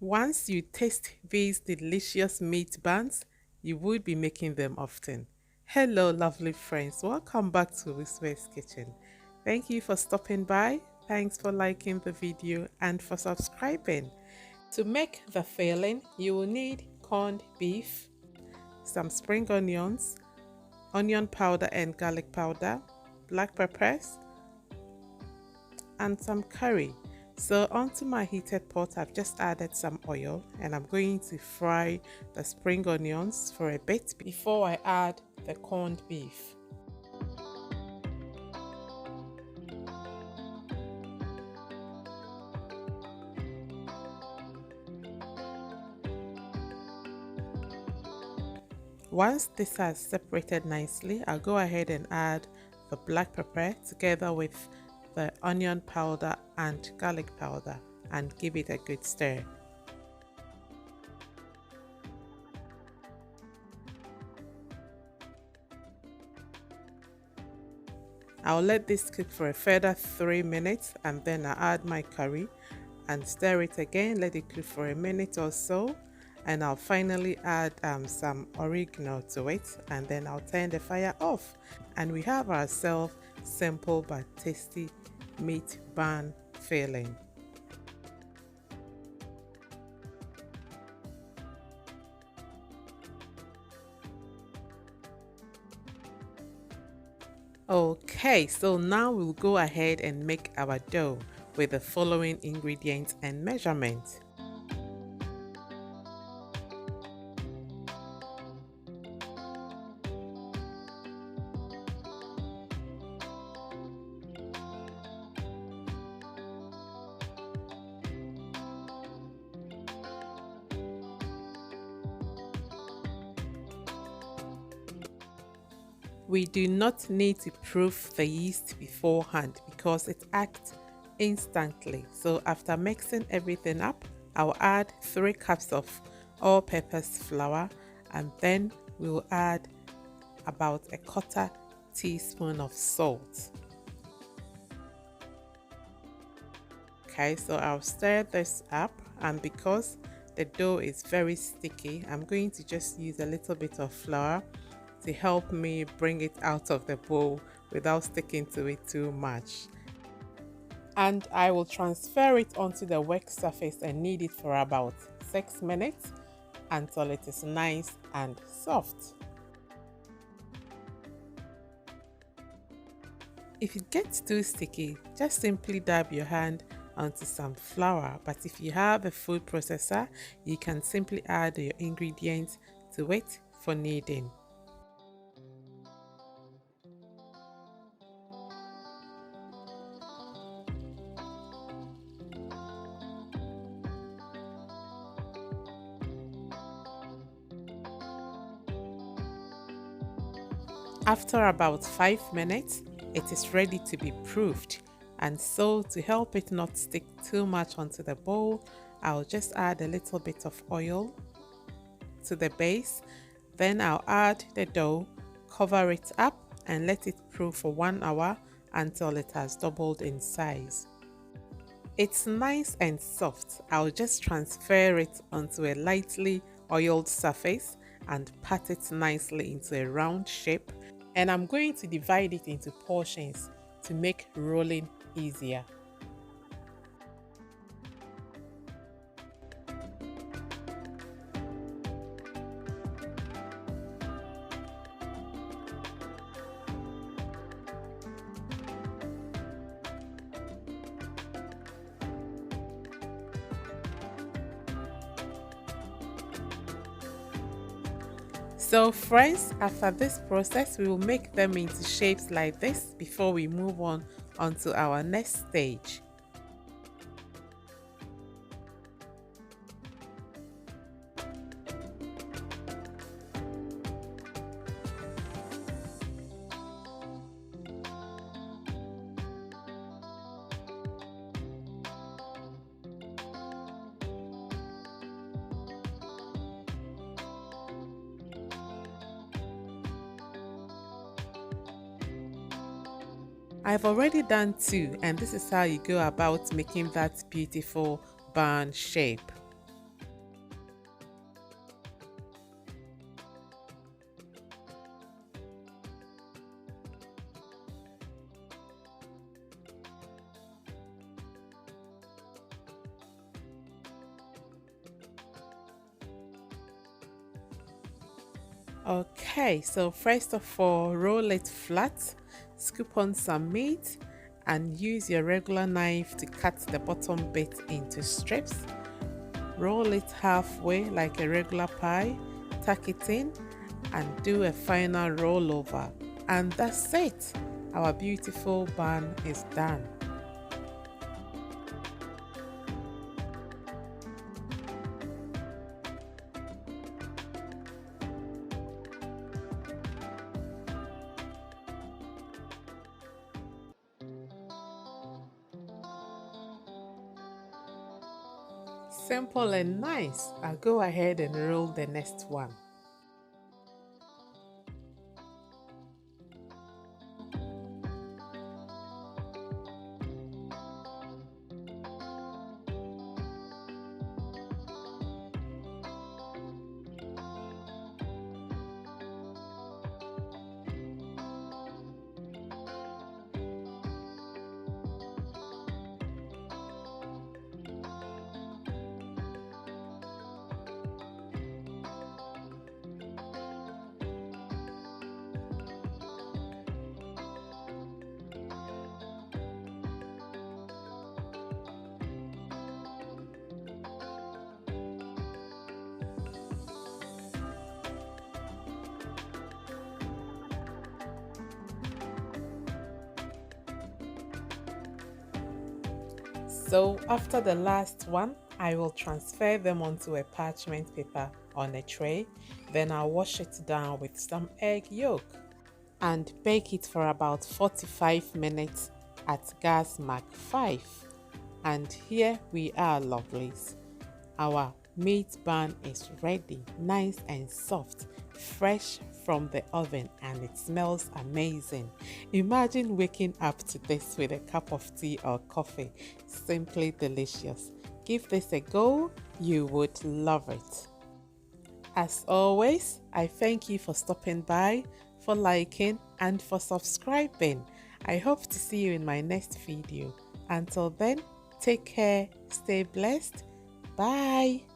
Once you taste these delicious meat buns, you would be making them often. Hello, lovely friends. Welcome back to Whisper's Kitchen. Thank you for stopping by. Thanks for liking the video and for subscribing. To make the filling, you will need corned beef, some spring onions, onion powder and garlic powder, black peppers, and some curry. So onto my heated pot, I've just added some oil and I'm going to fry the spring onions for a bit before I add the corned beef. Once this has separated nicely, I'll go ahead and add the black pepper together with the onion powder and garlic powder and give it a good stir. I'll let this cook for a further 3 minutes and then I'll add my curry and stir it again, let it cook for a minute or so, and I'll finally add some oregano to it, and then I'll turn the fire off and we have ourselves simple but tasty meat bun filling. Okay, so now we'll go ahead and make our dough with the following ingredients and measurements. We do not need to proof the yeast beforehand because it acts instantly. So after mixing everything up, I'll add 3 cups of all-purpose flour and then we'll add about a 1/4 teaspoon of salt. Okay, so I'll stir this up, and because the dough is very sticky, I'm going to just use a little bit of flour to help me bring it out of the bowl without sticking to it too much. And I will transfer it onto the work surface and knead it for about 6 minutes until it is nice and soft. If it gets too sticky, just simply dab your hand onto some flour, but if you have a food processor, you can simply add your ingredients to it for kneading. After about 5 minutes, it is ready to be proofed, and so to help it not stick too much onto the bowl, I'll just add a little bit of oil to the base, then I'll add the dough, cover it up and let it proof for 1 hour until it has doubled in size. It's nice and soft. I'll just transfer it onto a lightly oiled surface and pat it nicely into a round shape, and I'm going to divide it into portions to make rolling easier. So friends, after this process, we will make them into shapes like this before we move on onto our next stage. I've already done 2, and this is how you go about making that beautiful bun shape. Okay, so first of all, roll it flat, scoop on some meat, and use your regular knife to cut the bottom bit into strips. Roll it halfway like a regular pie, tuck it in, and do a final roll over. And that's it! Our beautiful bun is done. Simple and nice. I'll go ahead and roll the next one. So after the last one, I will transfer them onto a parchment paper on a tray. Then I'll wash it down with some egg yolk and bake it for about 45 minutes at gas mark 5. And here we are, lovelies. Our meat bun is ready, nice and soft, fresh from the oven, and it smells amazing. Imagine waking up to this with a cup of tea or coffee. Simply delicious. Give this a go, you would love it. As always, I thank you for stopping by, for liking, and for subscribing. I hope to see you in my next video. Until then, take care, stay blessed. Bye.